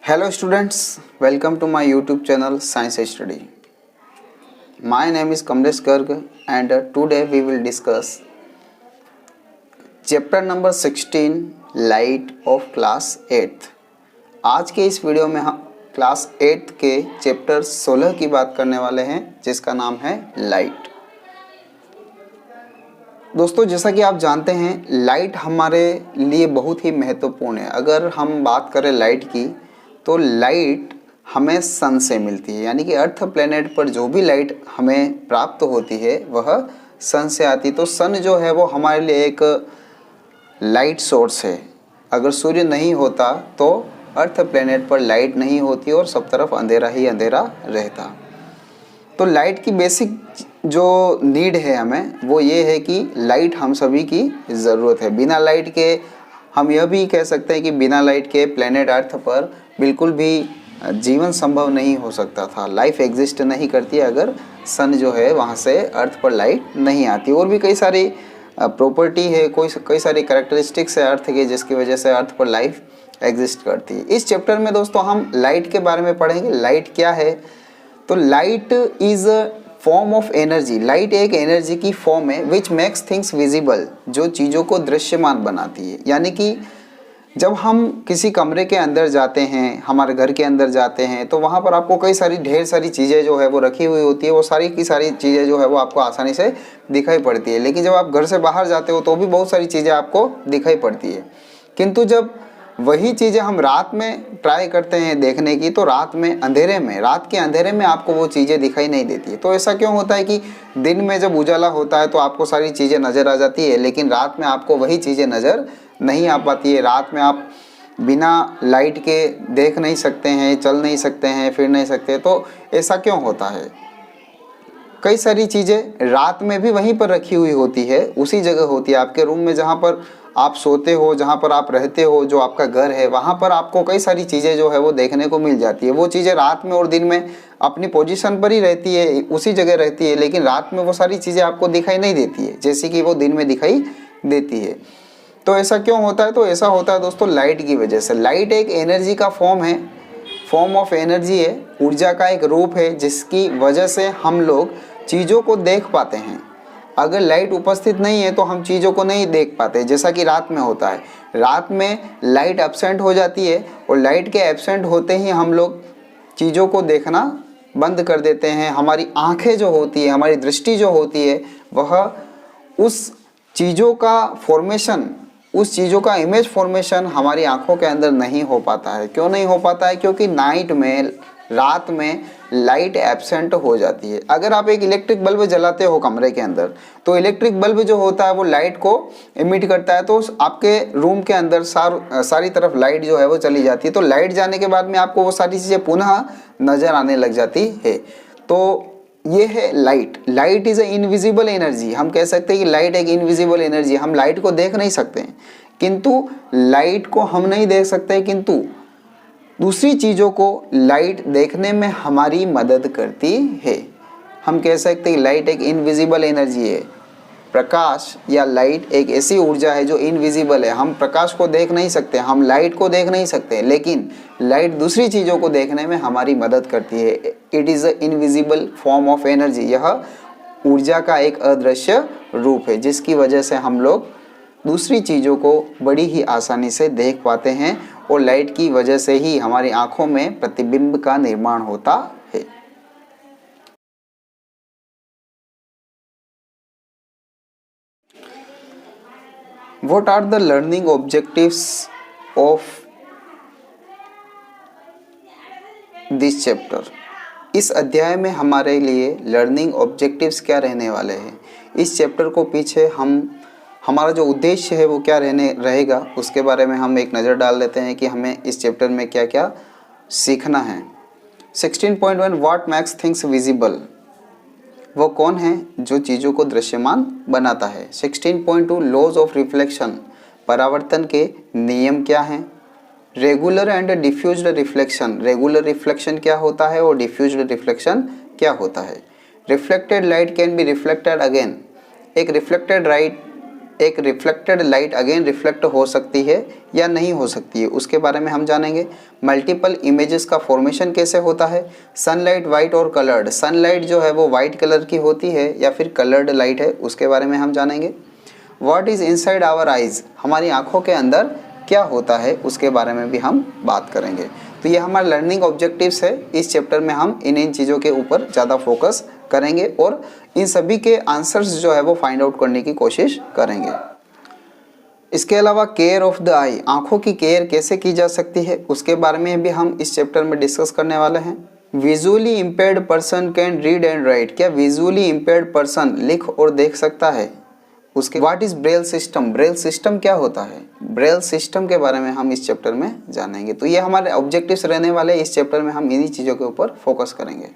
Hello students, welcome to my YouTube channel Science Study. My name is Kamlesh Garg and today we will discuss chapter number 16 Light of class 8th. आज के इस video में हम class 8th के chapter 16 की बात करने वाले हैं जिसका नाम है लाइट। दोस्तों जैसा कि आप जानते हैं लाइट हमारे लिए बहुत ही महत्वपूर्ण है। अगर हम बात करें लाइट की तो लाइट हमें सन से मिलती है, यानी कि अर्थ प्लेनेट पर जो भी लाइट हमें प्राप्त होती है वह सन से आती। तो सन जो है वो हमारे लिए एक लाइट सोर्स है। अगर सूर्य नहीं होता तो अर्थ प्लेनेट पर लाइट नहीं होती और सब तरफ अंधेरा ही अंधेरा रहता। तो लाइट की बेसिक जो नीड है हमें वो ये है कि लाइट हम सभी की ज़रूरत है। बिना लाइट के हम यह भी कह सकते हैं कि बिना लाइट के प्लेनेट अर्थ पर बिल्कुल भी जीवन संभव नहीं हो सकता था। लाइफ एग्जिस्ट नहीं करती अगर सन जो है वहाँ से अर्थ पर लाइट नहीं आती। और भी कई सारी प्रॉपर्टी है, कई सारी कैरेक्टरिस्टिक्स है अर्थ की जिसकी वजह से अर्थ पर लाइफ एग्जिस्ट करती है। इस चैप्टर में दोस्तों हम लाइट के बारे में पढ़ेंगे। लाइट क्या है? तो light is form of energy. Light एक एनर्जी की फॉर्म है विच मेक्स थिंग्स विजिबल, जो चीज़ों को दृश्यमान बनाती है। यानी कि जब हम किसी कमरे के अंदर जाते हैं, हमारे घर के अंदर जाते हैं, तो वहाँ पर आपको ढेर सारी चीज़ें जो है वो रखी हुई होती है। वो सारी की सारी चीज़ें जो है वो आपको आसानी से दिखाई पड़ती है। लेकिन जब आप घर से बाहर जाते हो तो भी बहुत सारी चीज़ें आपको दिखाई पड़ती है। किंतु जब वही चीज़ें हम रात में ट्राई करते हैं देखने की तो रात के अंधेरे में आपको वो चीज़ें दिखाई नहीं देती है। तो ऐसा क्यों होता है कि दिन में जब उजाला होता है तो आपको सारी चीज़ें नज़र आ जाती है, लेकिन रात में आपको वही चीज़ें नज़र नहीं आ पाती है। रात में आप बिना लाइट के देख नहीं सकते हैं, चल नहीं सकते हैं, फिर नहीं सकते। तो ऐसा क्यों होता है? कई सारी चीज़ें रात में भी वहीं पर रखी हुई होती है, उसी जगह होती है। आपके रूम में जहाँ पर आप सोते हो, जहाँ पर आप रहते हो, जो आपका घर है, वहाँ पर आपको कई सारी चीज़ें जो है वो देखने को मिल जाती है। वो चीज़ें रात में और दिन में अपनी पोजीशन पर ही रहती है, उसी जगह रहती है, लेकिन रात में वो सारी चीज़ें आपको दिखाई नहीं देती है जैसे कि वो दिन में दिखाई देती है। तो ऐसा क्यों होता है? तो ऐसा होता है दोस्तों लाइट की वजह से। लाइट एक एनर्जी का फॉर्म है, फॉर्म ऑफ एनर्जी है, ऊर्जा का एक रूप है जिसकी वजह से हम लोग चीज़ों को देख पाते हैं। अगर लाइट उपस्थित नहीं है तो हम चीज़ों को नहीं देख पाते, जैसा कि रात में होता है। रात में लाइट एब्सेंट हो जाती है और लाइट के एब्सेंट होते ही हम लोग चीज़ों को देखना बंद कर देते हैं। हमारी आंखें जो होती है, हमारी दृष्टि जो होती है, वह उस चीज़ों का फॉर्मेशन, उस चीज़ों का इमेज फॉर्मेशन हमारी आंखों के अंदर नहीं हो पाता है। क्यों नहीं हो पाता है? क्योंकि रात में लाइट एब्सेंट हो जाती है। अगर आप एक इलेक्ट्रिक बल्ब जलाते हो कमरे के अंदर तो इलेक्ट्रिक बल्ब जो होता है वो लाइट को इमिट करता है, तो आपके रूम के अंदर सारी तरफ लाइट जो है वो चली जाती है। तो लाइट जाने के बाद में आपको वो सारी चीज़ें पुनः नज़र आने लग जाती है। तो ये है light. Light is a invisible energy. हम कह सकते हैं कि लाइट एक इनविजिबल एनर्जी। हम लाइट को देख नहीं सकते हैं, किंतु लाइट को हम नहीं देख सकते, किंतु दूसरी चीज़ों को लाइट देखने में हमारी मदद करती है। हम कह सकते हैं कि लाइट एक इनविजिबल एनर्जी है। प्रकाश या लाइट एक ऐसी ऊर्जा है जो इनविजिबल है। हम प्रकाश को देख नहीं सकते, हम लाइट को देख नहीं सकते, लेकिन लाइट दूसरी चीज़ों को देखने में हमारी मदद करती है। It is a invisible form of energy. यह ऊर्जा का एक अदृश्य रूप है जिसकी वजह से हम लोग दूसरी चीज़ों को बड़ी ही आसानी से देख पाते हैं और लाइट की वजह से ही हमारी आंखों में प्रतिबिंब का निर्माण होता है। What are the learning objectives of this chapter? इस अध्याय में हमारे लिए लर्निंग ऑब्जेक्टिव्स क्या रहने वाले हैं? इस चैप्टर को पीछे हमारा जो उद्देश्य है वो क्या रहेगा उसके बारे में हम एक नज़र डाल देते हैं कि हमें इस चैप्टर में क्या क्या सीखना है। 16.1 व्हाट मेक्स थिंग्स विजिबल। वो कौन है जो चीज़ों को दृश्यमान बनाता है। 16.2 लॉज ऑफ रिफ्लेक्शन। परावर्तन के नियम क्या हैं। Regular and diffused reflection. Regular reflection क्या होता है और डिफ्यूज्ड रिफ्लेक्शन क्या होता है। Reflected light can be reflected again. एक रिफ्लेक्टेड एक रिफ्लेक्टेड लाइट अगेन रिफ्लेक्ट हो सकती है या नहीं हो सकती है, उसके बारे में हम जानेंगे। मल्टीपल इमेजेस का फॉर्मेशन कैसे होता है, सनलाइट वाइट और कलर्ड, सनलाइट जो है वो वाइट कलर की होती है या फिर कलर्ड लाइट है, उसके बारे में हम जानेंगे। What is inside our eyes, हमारी आँखों के अंदर क्या होता है, उसके बारे में भी हम बात करेंगे। तो ये हमारे लर्निंग ऑब्जेक्टिव्स है। इस चैप्टर में हम इन चीज़ों के ऊपर ज़्यादा फोकस करेंगे और इन सभी के आंसर्स जो है वो फाइंड आउट करने की कोशिश करेंगे। इसके अलावा केयर ऑफ द आई, आँखों की केयर कैसे की जा सकती है, उसके बारे में भी हम इस चैप्टर में डिस्कस करने वाले हैं। Visually impaired person can read and right, क्या विजुअली इम्पेयर्ड पर्सन लिख और देख सकता है, उसके what is Braille system, Braille system क्या होता है, ब्रेल सिस्टम के बारे में हम इस चैप्टर में जानेंगे। तो ये हमारे ऑब्जेक्टिव्स रहने वाले, इस चैप्टर में हम इन्हीं चीज़ों के ऊपर फोकस करेंगे।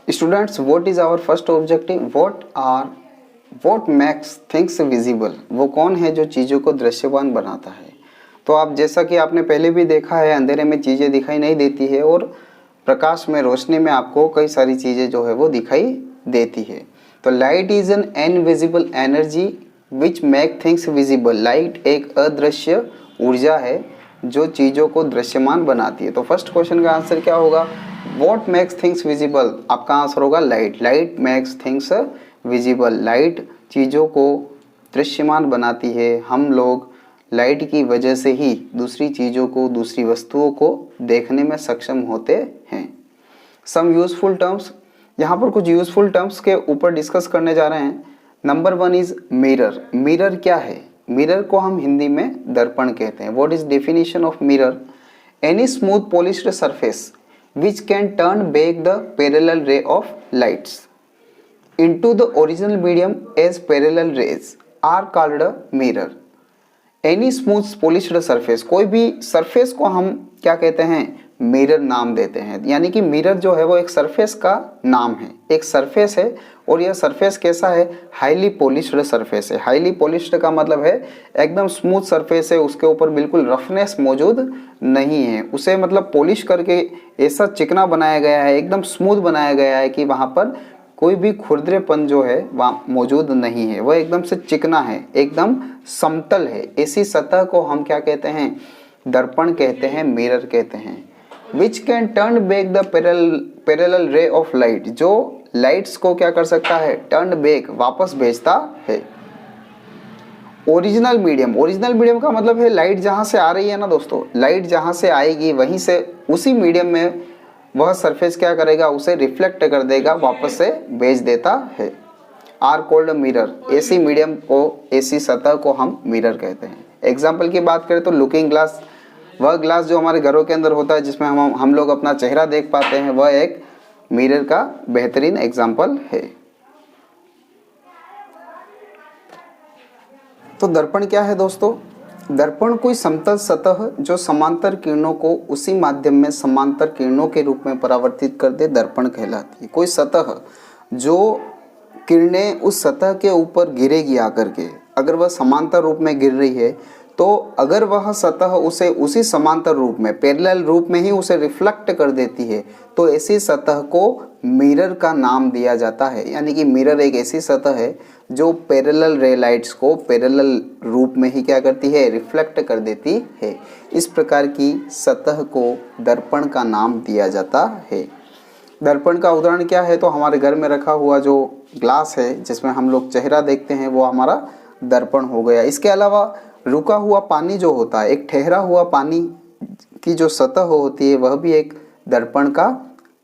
Students, what is our first objective, what makes things visible, वो कौन है जो चीज़ों को दृश्यमान बनाता है। तो आप जैसा कि आपने पहले भी देखा है, अंधेरे में चीज़ें दिखाई नहीं देती है और प्रकाश में, रोशनी में आपको कई सारी चीज़ें जो है वो दिखाई देती है। तो light is an invisible energy which make things visible, light एक अदृश्य ऊर्जा है जो चीज़ों को दृश्यमान बनाती है। तो फर्स्ट क्वेश्चन का आंसर क्या होगा, व्हाट मेक्स थिंग्स विजिबल, आपका आंसर होगा light, light makes things visible, light चीज़ों को दृश्यमान बनाती है। हम लोग लाइट की वजह से ही दूसरी चीज़ों को, दूसरी वस्तुओं को देखने में सक्षम होते हैं। सम यूजफुल टर्म्स, यहाँ पर कुछ यूजफुल टर्म्स के ऊपर डिस्कस करने जा रहे हैं। नंबर 1 इज मिरर, मिरर क्या है, मिरर को हम हिंदी में दर्पण कहते हैं। What is definition of mirror, any smooth polished surface which can turn back the parallel ray of lights into the original medium as parallel rays are called a mirror। Any smooth polished surface, कोई भी surface को हम क्या कहते हैं, mirror नाम देते हैं। यानी कि मिरर जो है वो एक सरफेस का नाम है, एक सरफेस है और यह सरफेस कैसा है, हाईली पॉलिश्ड सरफेस है। हाईली पॉलिश्ड का मतलब है एकदम स्मूथ सरफेस है, उसके ऊपर बिल्कुल रफनेस मौजूद नहीं है, उसे मतलब पॉलिश करके ऐसा चिकना बनाया गया है, एकदम स्मूथ बनाया गया है कि वहाँ पर कोई भी खुरदरेपन जो है वहाँ मौजूद नहीं है, वह एकदम से चिकना है, एकदम समतल है। ऐसी सतह को हम क्या कहते हैं, दर्पण कहते हैं, मिरर कहते हैं। Which can turn back the parallel रे ऑफ लाइट, जो लाइट्स को क्या कर सकता है, टर्न बैक, वापस भेजता है। ओरिजिनल मीडियम, ओरिजिनल मीडियम का मतलब है लाइट जहाँ से आ रही है ना दोस्तों, लाइट जहाँ से आएगी वहीं से उसी मीडियम में वह सरफेस क्या करेगा, उसे रिफ्लेक्ट कर देगा, वापस से भेज देता है। आर कोल्ड मिरर, ऐसी मीडियम को, ऐसी सतह को हम मिरर कहते हैं। एग्जाम्पल की बात करें तो लुकिंग ग्लास, वह ग्लास जो हमारे घरों के अंदर होता है जिसमें हम लोग अपना चेहरा देख पाते हैं, वह एक मिरर का बेहतरीन एग्जाम्पल है। तो दर्पण क्या है दोस्तों, दर्पण कोई समतल सतह जो समांतर किरणों को उसी माध्यम में समांतर किरणों के रूप में परावर्तित कर दे, दर्पण कहलाती है। कोई सतह जो किरणें उस सतह के ऊपर गिरेगी आकर के, अगर वह समांतर रूप में गिर रही है तो अगर वह सतह उसे उसी समांतर रूप में, पैरेलल रूप में ही उसे रिफ्लेक्ट कर देती है, तो ऐसी सतह को मिरर का नाम दिया जाता है। यानी कि मिरर एक ऐसी सतह है जो पैरेलल रे लाइट्स को पैरेलल रूप में ही क्या करती है, रिफ्लेक्ट कर देती है। इस प्रकार की सतह को दर्पण का नाम दिया जाता है। दर्पण का उदाहरण क्या है, तो हमारे घर में रखा हुआ जो ग्लास है जिसमें हम लोग चेहरा देखते हैं, वो हमारा दर्पण हो गया। इसके अलावा रुका हुआ पानी जो होता है, एक ठहरा हुआ पानी की जो सतह होती है, वह भी एक दर्पण का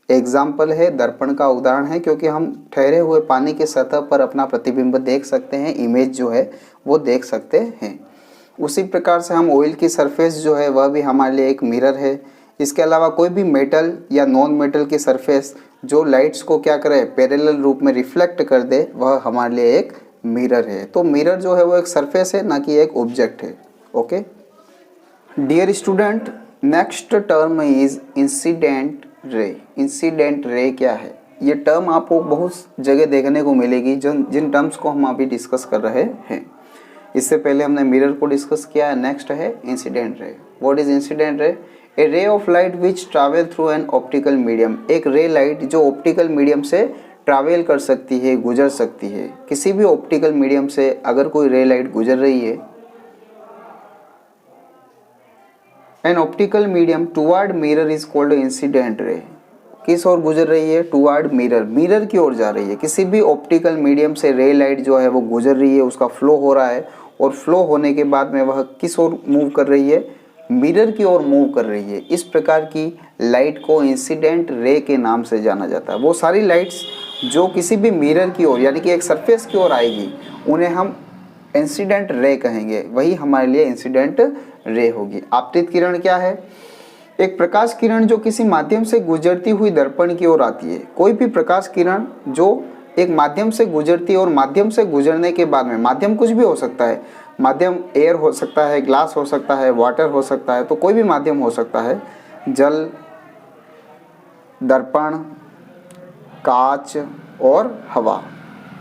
एग्जाम्पल है, दर्पण का उदाहरण है, क्योंकि हम ठहरे हुए पानी के सतह पर अपना प्रतिबिंब देख सकते हैं, इमेज जो है वो देख सकते हैं। उसी प्रकार से हम ऑयल की सरफेस जो है वह भी हमारे लिए एक मिरर है। इसके अलावा कोई भी मेटल या नॉन मेटल की सरफेस जो लाइट्स को क्या करे, पैरेलल रूप में रिफ्लेक्ट कर दे, वह हमारे लिए एक मिरर है। तो मिरर जो है वो एक सरफेस है, ना कि एक ऑब्जेक्ट है। Okay dear student, next term is incident ray. Incident ray क्या है, ये टर्म आपको बहुत जगह देखने को मिलेगी जिन टर्म्स को हम अभी डिस्कस कर रहे हैं। इससे पहले हमने मिरर को डिस्कस किया है, नेक्स्ट है incident ray. What is incident रे, a ray of light which travel through an optical medium, एक रे लाइट जो ऑप्टिकल मीडियम से ट्रैवल कर सकती है, गुजर सकती है। किसी भी ऑप्टिकल मीडियम से अगर कोई रे लाइट गुजर रही है, an optical medium toward mirror is called incident ray. किस ओर गुजर रही है? टुवर्ड मिरर, मिरर की ओर जा रही है। किसी भी ऑप्टिकल मीडियम से रे लाइट जो है वो गुजर रही है, उसका फ्लो हो रहा है और फ्लो होने के बाद में वह किस ओर मूव कर रही है? मिरर की ओर मूव कर रही है। इस प्रकार की लाइट को इंसिडेंट रे के नाम से जाना जाता है। वो सारी लाइट्स जो किसी भी मिरर की ओर यानी कि एक सरफेस की ओर आएगी, उन्हें हम इंसिडेंट रे कहेंगे। वही हमारे लिए इंसिडेंट रे होगी। आपतित किरण क्या है? एक प्रकाश किरण जो किसी माध्यम से गुजरती हुई दर्पण की ओर आती है। कोई भी प्रकाश किरण जो एक माध्यम से गुजरती है और माध्यम से गुजरने के बाद में, माध्यम कुछ भी हो सकता है, माध्यम एयर हो सकता है, ग्लास हो सकता है, वाटर हो सकता है, तो कोई भी माध्यम हो सकता है। जल, दर्पण, कांच और हवा,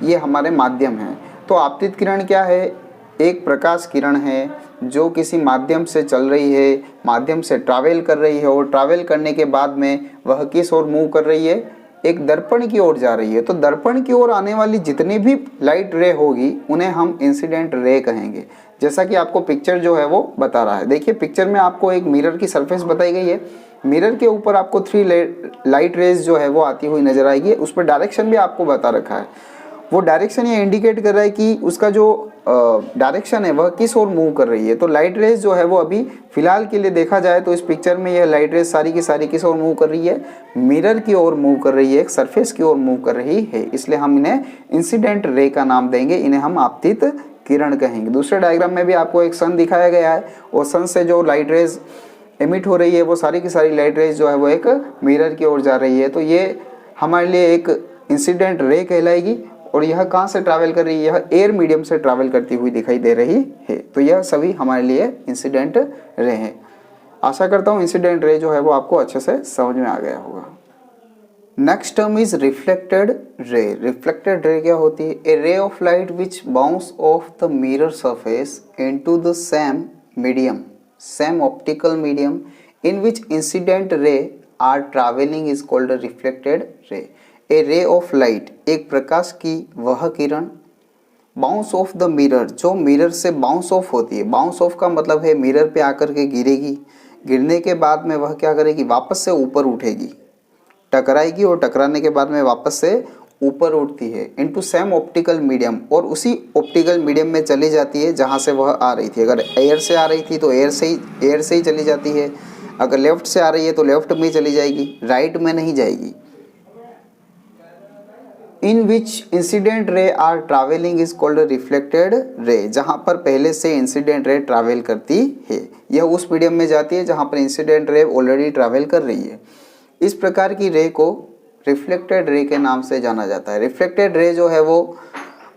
ये हमारे माध्यम हैं। तो आपतित किरण क्या है? एक प्रकाश किरण है जो किसी माध्यम से चल रही है, माध्यम से ट्रैवल कर रही है और ट्रैवल करने के बाद में वह किस ओर मूव कर रही है? एक दर्पण की ओर जा रही है। तो दर्पण की ओर आने वाली जितनी भी लाइट रे होगी उन्हें हम इंसिडेंट रे कहेंगे। जैसा कि आपको पिक्चर जो है वो बता रहा है। देखिए पिक्चर में आपको एक मिरर की सरफेस बताई गई है। मिरर के ऊपर आपको 3 लाइट रेज जो है वो आती हुई नजर आएगी। उस पर डायरेक्शन भी आपको बता रखा है। वो डायरेक्शन ये इंडिकेट कर रहा है कि उसका जो डायरेक्शन है वह किस ओर मूव कर रही है। तो लाइट रेज जो है वो अभी फिलहाल के लिए देखा जाए तो इस पिक्चर में यह लाइट रेज सारी की सारी किस ओर मूव कर रही है? मिरर की ओर मूव कर रही है, एक सरफेस की ओर मूव कर रही है। इसलिए हम इन्हें इंसिडेंट रे का नाम देंगे, इन्हें हम आपतित किरण कहेंगे। दूसरे डायग्राम में भी आपको एक सन दिखाया गया है और सन से जो लाइट रेज एमिट हो रही है वो सारी की सारी लाइट रेज जो है वो एक मिरर की ओर जा रही है। तो ये हमारे लिए एक इंसिडेंट रे कहलाएगी। और यह कहाँ से ट्रैवल कर रही है? यह एयर मीडियम से ट्रैवल करती हुई दिखाई दे रही है। तो यह सभी हमारे लिए इंसिडेंट रे हैं। आशा करता हूँ इंसिडेंट रे जो है वो आपको अच्छे से समझ में आ गया होगा। Next term is reflected ray. Reflected ray क्या होती है? A ray of light which bounce off the mirror surface into the same medium, same optical medium in which incident ray are travelling is called reflected ray. A ray of light, एक प्रकाश की वह किरण, bounce off the mirror, जो mirror से bounce off होती है। Bounce off का मतलब है मिरर पे आकर के गिरेगी, गिरने के बाद में वह क्या करेगी? वापस से ऊपर उठेगी, टकराएगी और टकराने के बाद में वापस से ऊपर उठती है इनटू सेम ऑप्टिकल मीडियम, और उसी ऑप्टिकल मीडियम में चली जाती है जहाँ से वह आ रही थी। अगर एयर से आ रही थी तो एयर से ही चली जाती है। अगर लेफ्ट से आ रही है तो लेफ्ट में चली जाएगी, राइट में नहीं जाएगी। In which incident ray are travelling is called reflected ray. जहाँ पर पहले से इंसिडेंट रे ट्रैवल करती है, यह उस मीडियम में जाती है जहाँ पर इंसिडेंट रे ऑलरेडी ट्रैवल कर रही है। इस प्रकार की रे को रिफ्लेक्टेड रे के नाम से जाना जाता है। रिफ्लेक्टेड रे जो है वो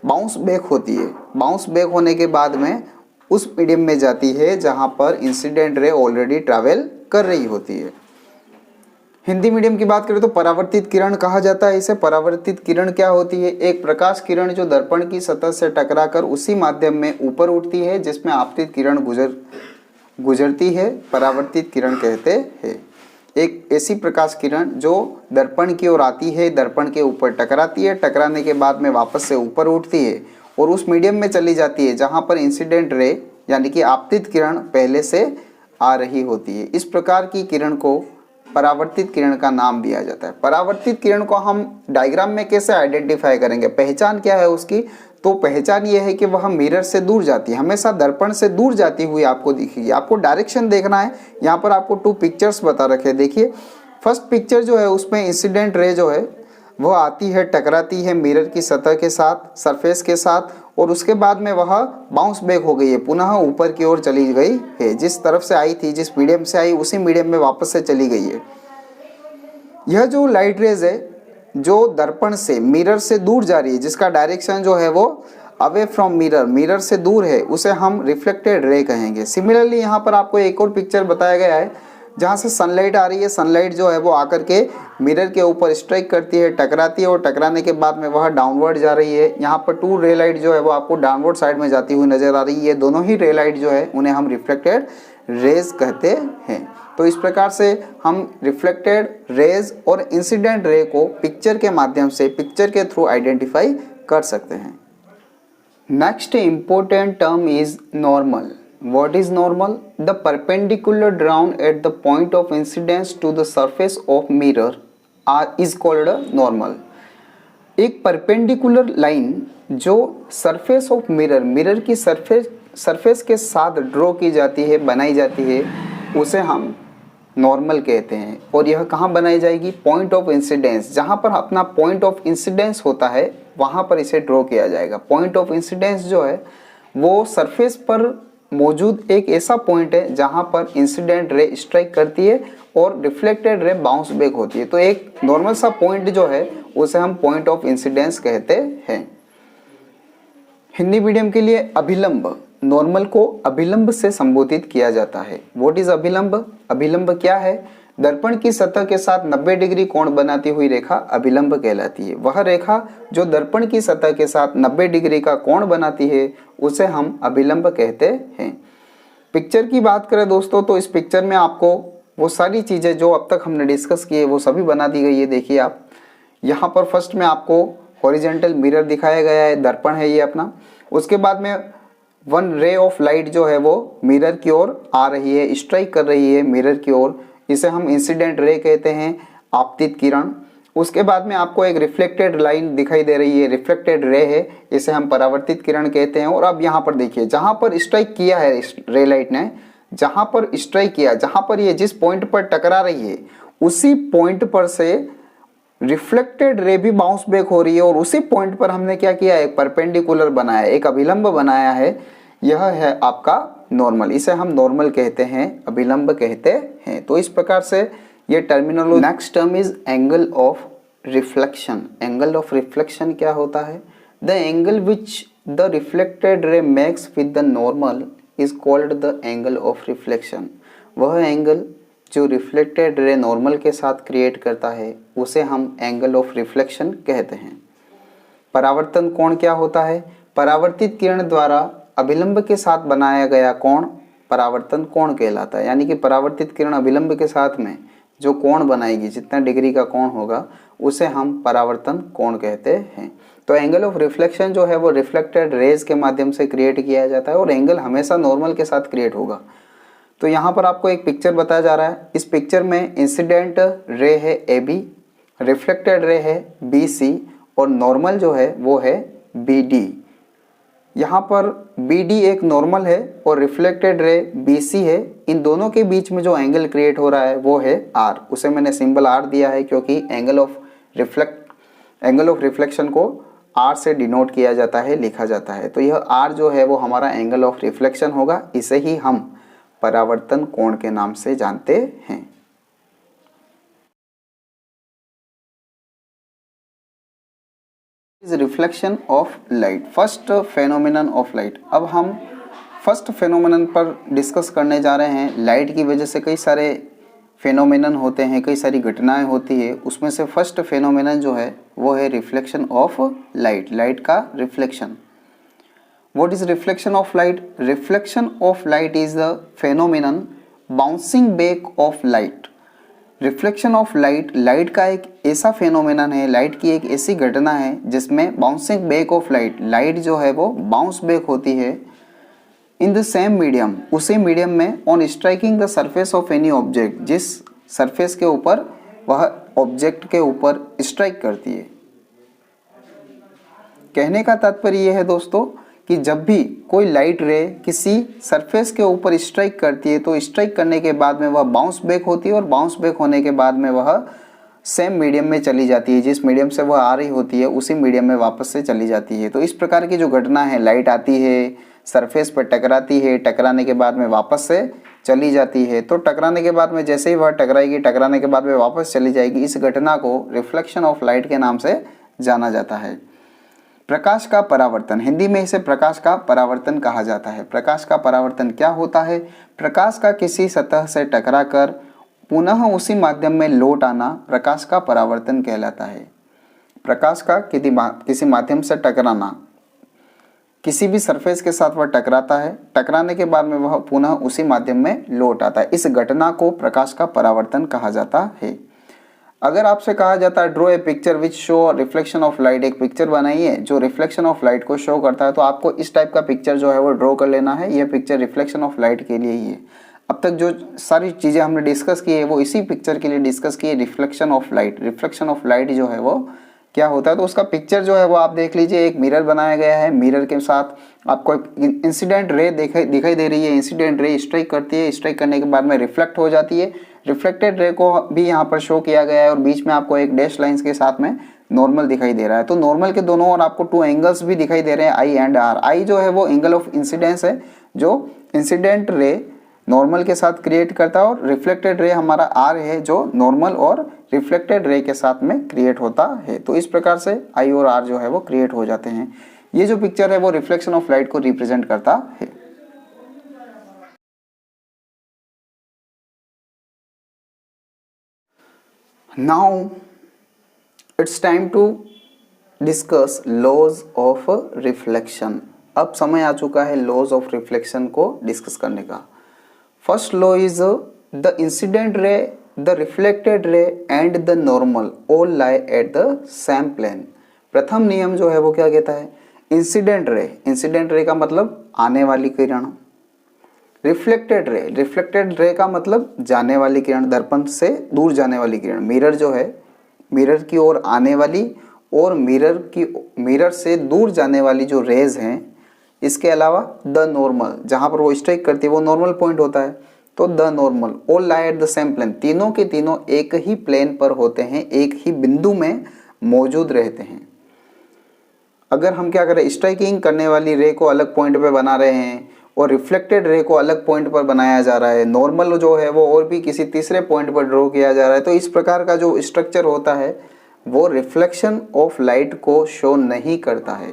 बाउंस बैक होती है। बाउंस बैक होने के बाद में उस मीडियम में जाती है जहाँ पर इंसिडेंट रे ऑलरेडी ट्रैवल कर रही होती है। हिंदी मीडियम की बात करें तो परावर्तित किरण कहा जाता है इसे। परावर्तित किरण क्या होती है? एक प्रकाश किरण जो दर्पण की सतह से टकराकर उसी माध्यम में ऊपर उठती है जिसमें आपतित किरण गुजरती है, परावर्तित किरण कहते हैं। एक ऐसी प्रकाश किरण जो दर्पण की ओर आती है, दर्पण के ऊपर टकराती है, टकराने के बाद में वापस से ऊपर उठती है और उस मीडियम में चली जाती है जहाँ पर इंसिडेंट रे यानी कि आपतित किरण पहले से आ रही होती है। इस प्रकार की किरण को परावर्तित किरण का नाम दिया जाता है। परावर्तित किरण को हम डायग्राम में कैसे आइडेंटिफाई करेंगे? पहचान क्या है उसकी? तो पहचान ये है कि वह मिरर से दूर जाती है, हमेशा दर्पण से दूर जाती हुई आपको दिखेगी। आपको डायरेक्शन देखना है। यहाँ पर आपको 2 पिक्चर्स बता रखे। देखिए फर्स्ट पिक्चर जो है उसमें इंसिडेंट रे जो है वह आती है, टकराती है मिरर की सतह के साथ, सरफेस के साथ, और उसके बाद में वह बाउंस बैक हो गई है, पुनः ऊपर की ओर चली गई है। जिस तरफ से आई थी, जिस मीडियम से आई उसी मीडियम में वापस से चली गई है। यह जो लाइट रेज है जो दर्पण से, मिरर से दूर जा रही है, जिसका डायरेक्शन जो है वो अवे फ्रॉम मिरर, मिरर से दूर है, उसे हम रिफ्लेक्टेड रे कहेंगे। सिमिलरली यहाँ पर आपको एक और पिक्चर बताया गया है जहाँ से सनलाइट आ रही है। सनलाइट जो है वो आकर के मिरर के ऊपर स्ट्राइक करती है, टकराती है और टकराने के बाद में वह डाउनवर्ड जा रही है। यहाँ पर 2 रे लाइट जो है वो आपको डाउनवर्ड साइड में जाती हुई नजर आ रही है। दोनों ही रे लाइट जो है उन्हें हम रिफ्लेक्टेड रेज कहते हैं। तो इस प्रकार से हम रिफ्लेक्टेड रेज और इंसिडेंट रे को पिक्चर के माध्यम से, पिक्चर के थ्रू आइडेंटिफाई कर सकते हैं। Next important term is normal. What is normal? The perpendicular drawn at the point of incidence to the surface of mirror is called normal। एक परपेंडिकुलर लाइन जो सरफेस ऑफ मिरर, मिरर की surface के साथ draw की जाती है, बनाई जाती है, उसे हम नॉर्मल कहते हैं। और यह कहाँ बनाई जाएगी? पॉइंट ऑफ इंसिडेंस, जहाँ पर अपना पॉइंट ऑफ इंसिडेंस होता है वहाँ पर इसे ड्रॉ किया जाएगा। पॉइंट ऑफ इंसिडेंस जो है वो सरफेस पर मौजूद एक ऐसा पॉइंट है जहां पर इंसिडेंट रे स्ट्राइक करती है और रिफ्लेक्टेड रे बाउंस बैक होती है। तो एक नॉर्मल सा पॉइंट जो है उसे हम पॉइंट ऑफ इंसिडेंस कहते हैं। हिंदी मीडियम के लिए अभिलंब, नॉर्मल को अभिलंब से संबोधित किया जाता है। व्हाट इज अभिलंब? अभिलंब क्या है? दर्पण की सतह के साथ 90 डिग्री कोण बनाती हुई रेखा अभिलंब कहलाती है। वह रेखा जो दर्पण की सतह के साथ 90 डिग्री का कोण बनाती है उसे हम अभिलंब कहते हैं। पिक्चर की बात करें दोस्तों, तो इस पिक्चर में आपको वो सारी चीज़ें जो अब तक हमने डिस्कस की है वो सभी बना दी गई है। देखिए आप यहाँ पर फर्स्ट में आपको हॉरिजेंटल मिरर दिखाया गया है, दर्पण है ये अपना। उसके बाद में वन रे ऑफ लाइट जो है वो मिरर की ओर आ रही है, स्ट्राइक कर रही है मिरर की ओर, इसे हम इंसिडेंट रे कहते हैं, आपतित किरण। उसके बाद में आपको एक रिफ्लेक्टेड लाइन दिखाई दे रही है, रिफ्लेक्टेड रे है, इसे हम परावर्तित किरण कहते हैं। और अब यहाँ पर देखिए, जहाँ पर स्ट्राइक किया है रे लाइट ने, जहाँ पर स्ट्राइक किया, जहाँ पर ये जिस पॉइंट पर टकरा रही है उसी पॉइंट पर से रिफ्लेक्टेड रे भी बाउंस बैक हो रही है और उसी पॉइंट पर हमने क्या किया, एक परपेंडिकुलर बनाया, एक अभिलंब बनाया है। यह है आपका नॉर्मल, इसे हम नॉर्मल कहते हैं, अभिलंब कहते हैं। तो इस प्रकार से ये terminology. Next term is angle of reflection. Angle of reflection क्या होता है? The angle which the reflected रे makes with the normal is called the angle of reflection. वह एंगल जो रिफ्लेक्टेड रे नॉर्मल के साथ क्रिएट करता है उसे हम एंगल ऑफ रिफ्लेक्शन कहते हैं। परावर्तन कोण क्या होता है? परावर्तित किरण द्वारा अभिलंब के साथ बनाया गया कोण परावर्तन कोण कहलाता है। यानी कि परावर्तित किरण अभिलंब के साथ में जो कोण बनाएगी, जितना डिग्री का कोण होगा, उसे हम परावर्तन कोण कहते हैं। तो एंगल ऑफ रिफ्लेक्शन जो है वो रिफ्लेक्टेड रेज के माध्यम से क्रिएट किया जाता है और एंगल हमेशा नॉर्मल के साथ क्रिएट होगा। तो यहाँ पर आपको एक पिक्चर बताया जा रहा है। इस पिक्चर में इंसिडेंट रे है AB, रिफ्लेक्टेड रे है BC और नॉर्मल जो है वो है BD। यहाँ पर BD एक नॉर्मल है और रिफ्लेक्टेड रे BC है। इन दोनों के बीच में जो एंगल क्रिएट हो रहा है वो है R। उसे मैंने सिंबल R दिया है क्योंकि एंगल ऑफ रिफ्लेक्शन को R से डिनोट किया जाता है, लिखा जाता है। तो यह R जो है वो हमारा एंगल ऑफ रिफ्लेक्शन होगा। इसे ही हम परावर्तन कोण के नाम से जानते हैं। Is reflection of light, first phenomenon of light. अब हम फर्स्ट फेनोमेनन पर डिस्कस करने जा रहे हैं। लाइट की वजह से कई सारे फेनोमेनन होते हैं, कई सारी घटनाएं होती है। उसमें से फर्स्ट फेनोमेनन जो है वो है रिफ्लेक्शन ऑफ लाइट, लाइट का reflection. What is reflection of light? Reflection of light is the phenomenon bouncing back of light. Reflection of light, light का एक ऐसा फेनोमेनन है, लाइट की एक ऐसी घटना है जिसमें bouncing back of light, light जो है वो बाउंस बैक होती है इन द सेम मीडियम, उसी मीडियम में, on striking the surface of any object, जिस सरफेस के ऊपर वह ऑब्जेक्ट के ऊपर स्ट्राइक करती है। कहने का तात्पर्य यह है दोस्तों कि जब भी कोई लाइट रे किसी सरफेस के ऊपर स्ट्राइक करती है तो स्ट्राइक करने के बाद में वह बाउंस बैक होती है और बाउंस बैक होने के बाद में वह सेम मीडियम में चली जाती है, जिस मीडियम से वह आ रही होती है उसी मीडियम में वापस से चली जाती है। तो इस प्रकार की जो घटना है, लाइट आती है, सरफेस पर टकराती है, टकराने के बाद में वापस से चली जाती है। तो टकराने के बाद में जैसे ही वह टकराएगी, टकराने के बाद में वापस चली जाएगी, इस घटना को रिफ्लेक्शन ऑफ लाइट के नाम से जाना जाता है। प्रकाश का परावर्तन, हिंदी में इसे प्रकाश का परावर्तन कहा जाता है। प्रकाश का परावर्तन क्या होता है? प्रकाश का किसी सतह से टकराकर पुनः उसी माध्यम में लौट आना प्रकाश का परावर्तन कहलाता है। प्रकाश का किसी माध्यम से टकराना, किसी भी सरफेस के साथ वह टकराता है, टकराने के बाद में वह पुनः उसी माध्यम में लौट आता है। इस घटना को प्रकाश का परावर्तन कहा जाता है। अगर आपसे कहा जाता है draw a picture which show reflection of light, एक पिक्चर बनाइए जो रिफ्लेक्शन ऑफ लाइट को शो करता है, तो आपको इस टाइप का पिक्चर जो है वो ड्रॉ कर लेना है। यह पिक्चर रिफ्लेक्शन ऑफ लाइट के लिए ही है। अब तक जो सारी चीज़ें हमने डिस्कस की है वो इसी पिक्चर के लिए डिस्कस की है, reflection of light. Reflection of light जो है वो क्या होता है, तो उसका पिक्चर जो है वो आप देख लीजिए। एक मिरर बनाया गया है, मिरर के साथ आपको एक इंसिडेंट रे दिखाई दे रही है। इंसिडेंट रे स्ट्राइक करती है, स्ट्राइक करने के बाद में रिफ्लेक्ट हो जाती है। रिफ्लेक्टेड रे को भी यहाँ पर शो किया गया है और बीच में आपको एक डैश लाइंस के साथ में नॉर्मल दिखाई दे रहा है। तो नॉर्मल के दोनों ओर आपको 2 एंगल्स भी दिखाई दे रहे हैं, आई एंड आर। आई जो है वो एंगल ऑफ इंसिडेंस है जो इंसिडेंट रे नॉर्मल के साथ क्रिएट करता है, और रिफ्लेक्टेड रे हमारा आर है जो नॉर्मल और रिफ्लेक्टेड रे के साथ में क्रिएट होता है। तो इस प्रकार से आई और आर जो है वो क्रिएट हो जाते हैं। ये जो पिक्चर है वो रिफ्लेक्शन ऑफ लाइट को रिप्रेजेंट करता है। Now it's time to discuss laws of reflection. अब समय आ चुका है लॉज ऑफ रिफ्लेक्शन को डिस्कस करने का। First law is the incident ray, the reflected ray and the normal all lie at the same plane. प्रथम नियम जो है वो क्या कहता है, इंसिडेंट रे, इंसिडेंट रे का मतलब आने वाली किरण। रिफ्लेक्टेड रे, रिफ्लेक्टेड रे का मतलब जाने वाली किरण, दर्पण से दूर जाने वाली किरण। मिरर जो है, मिरर की ओर आने वाली और मिरर से दूर जाने वाली जो रेज हैं। इसके अलावा द नॉर्मल, जहां पर वो स्ट्राइक करती है वो नॉर्मल पॉइंट होता है, तो the normal all lie at the same plane. तीनों के तीनों एक ही प्लेन पर होते हैं, एक ही बिंदु में मौजूद रहते हैं। अगर हम क्या करें, स्ट्राइकिंग करने वाली रे को अलग पॉइंट पे बना रहे हैं और रिफ्लेक्टेड रे को अलग पॉइंट पर बनाया जा रहा है, नॉर्मल जो है वो और भी किसी तीसरे पॉइंट पर ड्रॉ किया जा रहा है, तो इस प्रकार का जो स्ट्रक्चर होता है वो रिफ्लेक्शन ऑफ लाइट को शो नहीं करता है।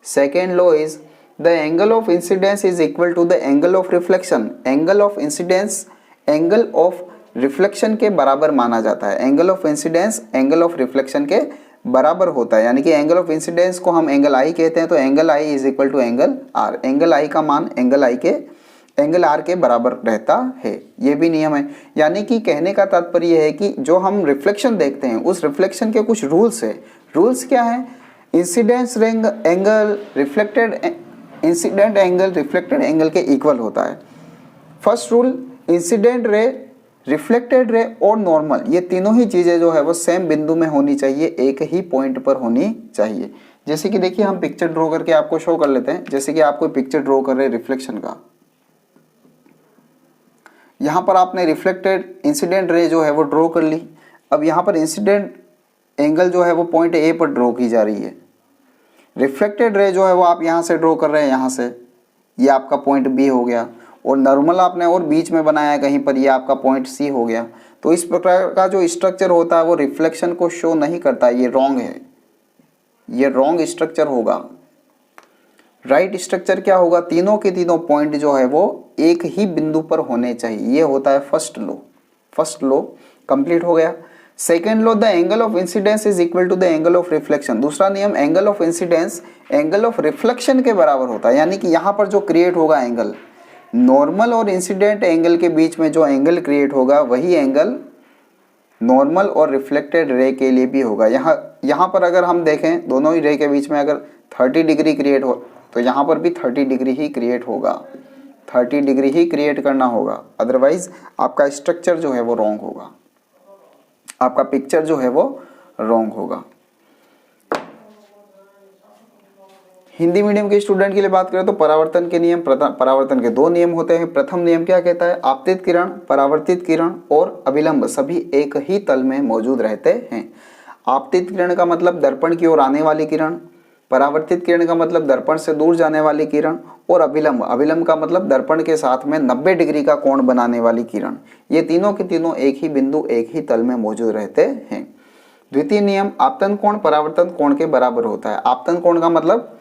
Second law is the angle of incidence is equal to the angle of reflection. Angle of incidence angle of reflection के बराबर माना जाता है। Angle of incidence angle of reflection के बराबर होता है, यानी कि एंगल ऑफ इंसिडेंस को हम एंगल आई कहते हैं, तो angle I is equal to angle R. Angle I का मान एंगल आर के बराबर रहता है। ये भी नियम है। यानी कि कहने का तात्पर्य है कि जो हम रिफ्लेक्शन देखते हैं उस रिफ्लेक्शन के कुछ रूल्स है। रूल्स क्या है, incidence angle incident angle reflected angle के इक्वल होता है। First rule, incident ray, reflected रे और नॉर्मल, ये तीनों ही चीजें जो है वो सेम बिंदु में होनी चाहिए, एक ही पॉइंट पर होनी चाहिए। जैसे कि देखिए हम पिक्चर ड्रॉ करके आपको शो कर लेते हैं। जैसे कि आप कोई पिक्चर ड्रॉ कर रहे हैं रिफ्लेक्शन का, यहां पर आपने रिफ्लेक्टेड इंसिडेंट रे जो है वो ड्रॉ कर ली। अब यहां पर इंसिडेंट एंगल जो है वो पॉइंट ए पर ड्रॉ की जा रही है। रिफ्लेक्टेड रे जो है वो आप यहाँ से ड्रॉ कर रहे हैं, यहाँ से, ये आपका पॉइंट बी हो गया, और नॉर्मल आपने और बीच में बनाया है कहीं पर, ये आपका पॉइंट सी हो गया। तो इस प्रकार का जो स्ट्रक्चर होता है वो रिफ्लेक्शन को शो नहीं करता, ये रॉन्ग है, ये रॉन्ग स्ट्रक्चर होगा। राइट स्ट्रक्चर क्या होगा, तीनों के तीनों पॉइंट जो है वो एक ही बिंदु पर होने चाहिए, ये होता है first law. First law complete हो गया। Second law, the angle of incidence is equal to the angle of reflection. दूसरा नियम, angle of incidence angle of reflection के बराबर होता है। यानी कि यहाँ पर जो क्रिएट होगा एंगल, नॉर्मल और इंसिडेंट एंगल के बीच में जो एंगल क्रिएट होगा वही एंगल नॉर्मल और रिफ्लेक्टेड रे के लिए भी होगा। यहाँ पर अगर हम देखें दोनों ही रे के बीच में अगर 30 डिग्री क्रिएट हो तो यहाँ पर भी 30 डिग्री ही क्रिएट होगा, 30 डिग्री ही क्रिएट करना होगा, अदरवाइज आपका स्ट्रक्चर जो है वो रॉन्ग होगा, आपका पिक्चर जो है वो रॉन्ग होगा। हिंदी मीडियम के स्टूडेंट के लिए बात करें तो परावर्तन के नियम, परावर्तन के 2 नियम होते हैं। प्रथम नियम क्या कहता है, आपतित किरण, परावर्तित किरण और अभिलंब सभी एक ही तल में मौजूद रहते हैं। आपतित किरण का मतलब दर्पण की ओर आने वाली किरण, परावर्तित किरण का मतलब दर्पण से दूर जाने वाली किरण, और अभिलंब का मतलब दर्पण के साथ में 90 डिग्री का कोण बनाने वाली किरण। ये तीनों के तीनों एक ही बिंदु एक ही तल में मौजूद रहते हैं। द्वितीय नियम, आपतन कोण परावर्तन कोण के बराबर होता है। आपतन कोण का मतलब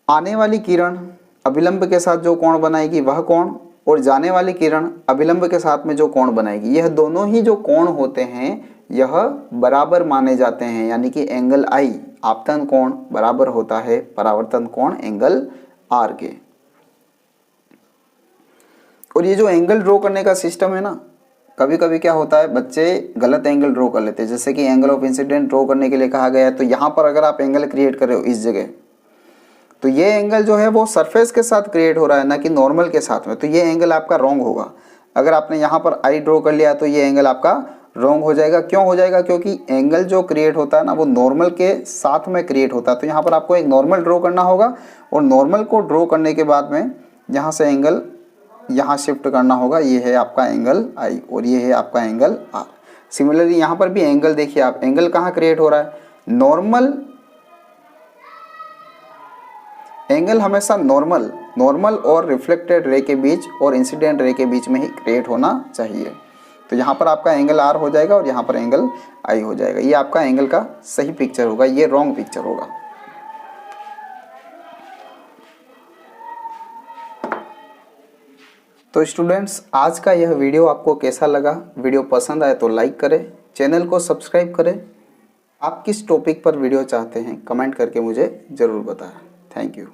आने वाली किरण अभिलंब के साथ जो कोण बनाएगी वह कोण, और जाने वाली किरण अभिलंब के साथ में जो कोण बनाएगी, यह दोनों ही जो कोण होते हैं यह बराबर माने जाते हैं, यानी कि एंगल आई आपतन कोण बराबर होता है परावर्तन कोण एंगल आर के। और ये जो एंगल ड्रॉ करने का सिस्टम है ना, कभी कभी क्या होता है बच्चे गलत एंगल ड्रॉ कर लेते हैं। जैसे कि एंगल ऑफ इंसिडेंट ड्रॉ करने के लिए कहा गया है, तो यहाँ पर अगर आप एंगल क्रिएट कर रहे हो इस जगह, तो ये एंगल जो है वो सरफेस के साथ क्रिएट हो रहा है ना कि नॉर्मल के साथ में, तो ये एंगल आपका रॉन्ग होगा। अगर आपने यहाँ पर आई ड्रॉ कर लिया तो ये एंगल आपका रॉन्ग हो जाएगा। क्यों हो जाएगा? क्योंकि एंगल जो क्रिएट होता है ना वो नॉर्मल के साथ में क्रिएट होता है। तो यहाँ पर आपको एक नॉर्मल ड्रॉ करना होगा, और नॉर्मल को ड्रॉ करने के बाद में यहाँ से एंगल यहाँ शिफ्ट करना होगा। ये है आपका एंगल आई और ये है आपका एंगल आर। सिमिलरली यहाँ पर भी एंगल देखिए आप, एंगल कहाँ क्रिएट हो रहा है? नॉर्मल एंगल हमेशा नॉर्मल और रिफ्लेक्टेड रे के बीच और इंसिडेंट रे के बीच में ही क्रिएट होना चाहिए। तो यहाँ पर आपका एंगल आर हो जाएगा और यहाँ पर एंगल आई हो जाएगा। ये आपका एंगल का सही पिक्चर होगा, ये रॉन्ग पिक्चर होगा। तो स्टूडेंट्स, आज का यह वीडियो आपको कैसा लगा? वीडियो पसंद आए तो लाइक करें, चैनल को सब्सक्राइब करें। आप किस टॉपिक पर वीडियो चाहते हैं कमेंट करके मुझे ज़रूर बताएं। Thank you.